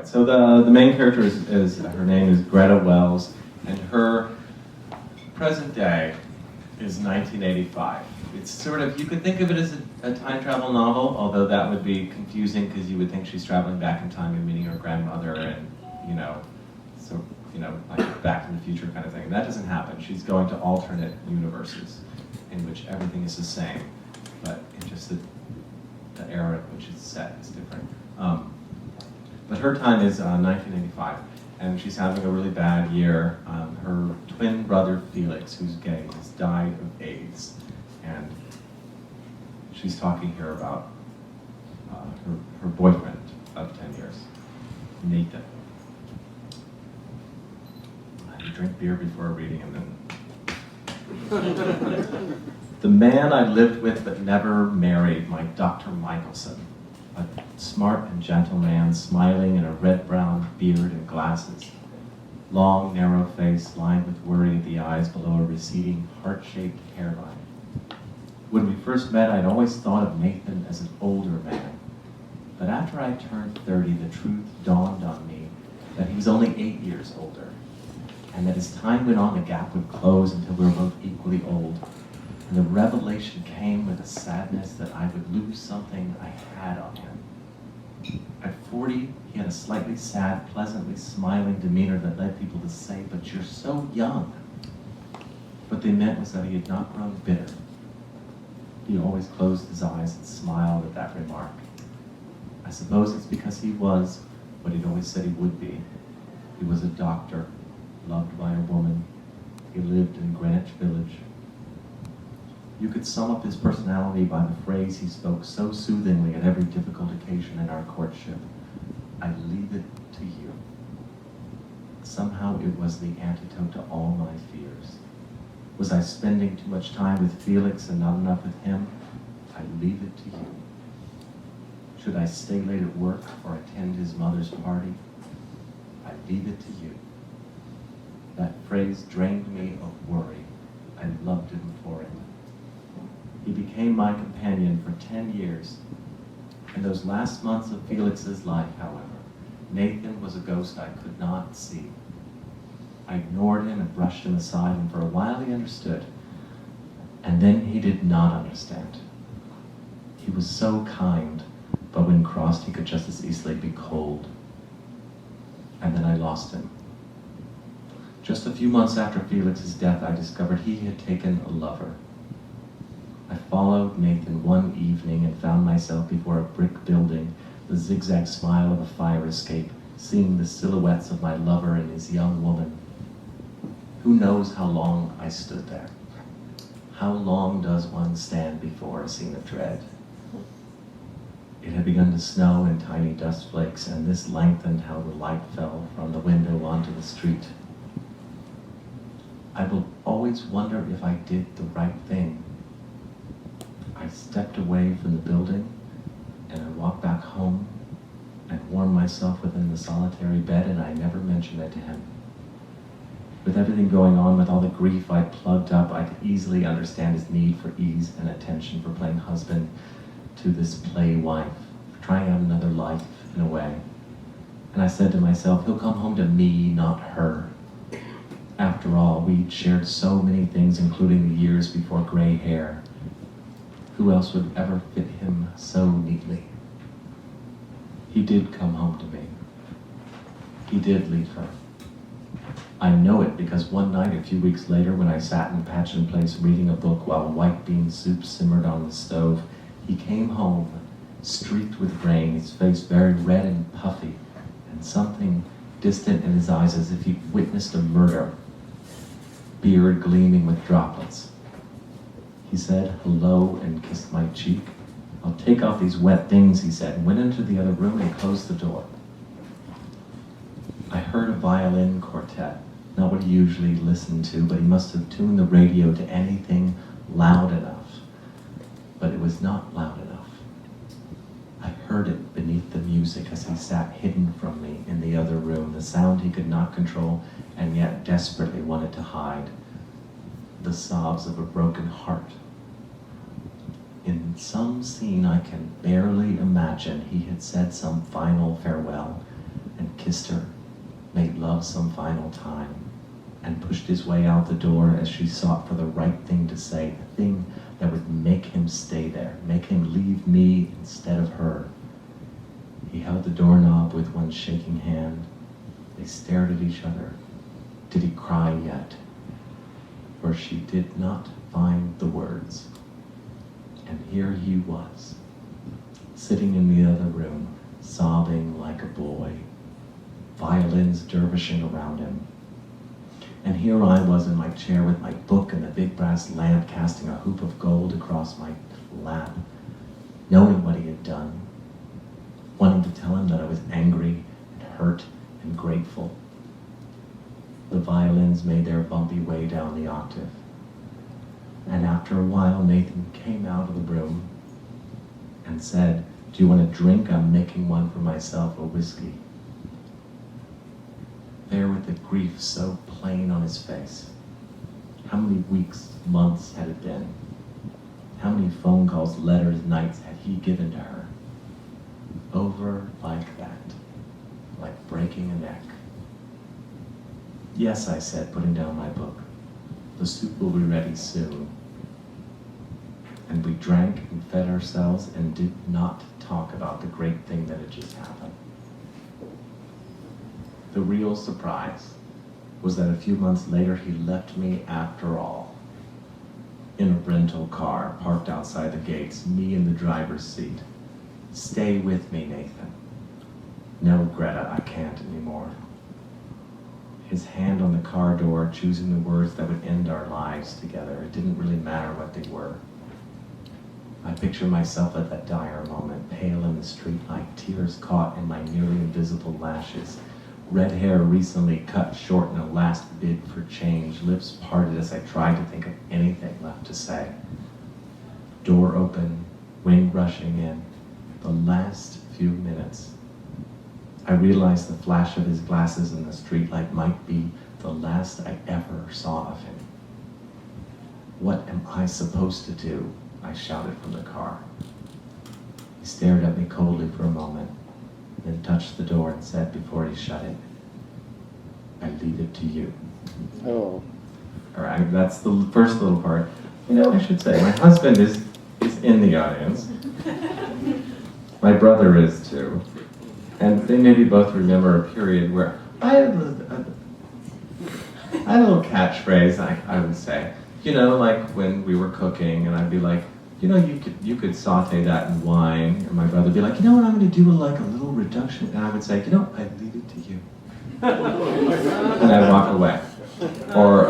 right, so the main character is her name is Greta Wells, and her present day is 1985. It's sort of, you could think of it as a time travel novel, although that would be confusing because you would think she's traveling back in time and meeting her grandmother and, like Back to the Future kind of thing. And that doesn't happen. She's going to alternate universes in which everything is the same, but it's just the era in which it's set is different. But her time is 1985, and she's having a really bad year. Her twin brother, Felix, who's gay, has died of AIDS, and she's talking here about her boyfriend of 10 years, Nathan. You drink beer before reading, and then... The man I lived with but never married, my Dr. Michelson, a smart and gentle man, smiling in a red-brown beard and glasses, long, narrow face lined with worry at the eyes below a receding, heart-shaped hairline. When we first met, I'd always thought of Nathan as an older man, but after I turned 30, the truth dawned on me that he was only 8 years older, and that as time went on, the gap would close until we were both equally old. And the revelation came with a sadness that I would lose something I had on him. At 40, he had a slightly sad, pleasantly smiling demeanor that led people to say, "But you're so young." What they meant was that he had not grown bitter. He always closed his eyes and smiled at that remark. I suppose it's because he was what he'd always said he would be. He was a doctor, loved by a woman. He lived in Greenwich Village. You could sum up his personality by the phrase he spoke so soothingly at every difficult occasion in our courtship: "I leave it to you." Somehow it was the antidote to all my fears. Was I spending too much time with Felix and not enough with him? I leave it to you. Should I stay late at work or attend his mother's party? I leave it to you. That phrase drained me of worry. I loved him for it. He became my companion for 10 years. In those last months of Felix's life, however, Nathan was a ghost I could not see. I ignored him and brushed him aside, and for a while he understood. And then he did not understand. He was so kind, but when crossed, he could just as easily be cold. And then I lost him. Just a few months after Felix's death, I discovered he had taken a lover. I followed Nathan one evening and found myself before a brick building, the zigzag smile of a fire escape, seeing the silhouettes of my lover and his young woman. Who knows how long I stood there? How long does one stand before a scene of dread? It had begun to snow in tiny dust flakes, and this lengthened how the light fell from the window onto the street. I will always wonder if I did the right thing. I stepped away from the building, and I walked back home and warmed myself within the solitary bed, and I never mentioned it to him. With everything going on, with all the grief I'd plugged up, I could easily understand his need for ease and attention, for playing husband to this play wife, for trying out another life in a way. And I said to myself, he'll come home to me, not her. After all, we'd shared so many things, including the years before gray hair. Who else would ever fit him so neatly? He did come home to me. He did leave her. I know it because one night, a few weeks later, when I sat in Patchen Place reading a book while white bean soup simmered on the stove, he came home, streaked with rain, his face very red and puffy, and something distant in his eyes as if he'd witnessed a murder, beard gleaming with droplets. He said hello and kissed my cheek. "I'll take off these wet things," he said, and went into the other room and closed the door. I heard a violin quartet, not what he usually listened to, but he must have tuned the radio to anything loud enough. But it was not loud enough. I heard it beneath the music as he sat hidden from me in the other room, the sound he could not control and yet desperately wanted to hide, the sobs of a broken heart. In some scene I can barely imagine, he had said some final farewell and kissed her, made love some final time, and pushed his way out the door as she sought for the right thing to say, the thing that would make him stay there, make him leave me instead of her. He held the doorknob with one shaking hand. They stared at each other. Did he cry yet? For she did not find the words. And here he was, sitting in the other room, sobbing like a boy, violins dervishing around him. And here I was in my chair with my book and the big brass lamp casting a hoop of gold across my lap, knowing what he had done, wanting to tell him that I was angry and hurt and grateful. The violins made their bumpy way down the octave. And after a while, Nathan came out of the room and said, "Do you want a drink? I'm making one for myself, a whiskey." There with the grief so plain on his face. How many weeks, months had it been? How many phone calls, letters, nights had he given to her? Over like that, like breaking a neck. "Yes," I said, putting down my book. "The soup will be ready soon." And we drank and fed ourselves and did not talk about the great thing that had just happened. The real surprise was that a few months later he left me after all. In a rental car parked outside the gates, me in the driver's seat. "Stay with me, Nathan." "No, Greta, I can't anymore." His hand on the car door, choosing the words that would end our lives together. It didn't really matter what they were. I picture myself at that dire moment, pale in the streetlight, tears caught in my nearly invisible lashes, red hair recently cut short in a last bid for change, lips parted as I tried to think of anything left to say. Door open, wind rushing in, the last few minutes. I realized the flash of his glasses in the streetlight might be the last I ever saw of him. "What am I supposed to do?" I shouted from the car. He stared at me coldly for a moment, then touched the door and said before he shut it, "I leave it to you." Oh. All right, that's the first little part. You know, I should say, my husband is in the audience. My brother is too. And they maybe both remember a period where I had a little catchphrase I would say. You know, like when we were cooking and I'd be like, "You know, you could saute that in wine." And my brother would be like, "You know what, I'm going to do like a little reduction." And I would say, "You know, I leave it to you." And I'd walk away. Or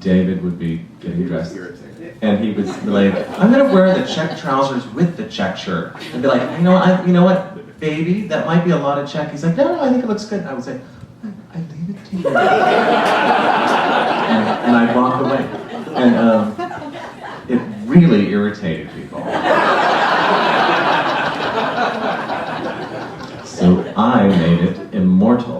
David would be getting dressed. And he would be like, "I'm going to wear the check trousers with the check shirt." And be like, you know what, baby, that might be a lot of check." He's like, no, I think it looks good." And I would say, "I leave it to you." and I'd walk away. And it really irritated people. So I made it immortal.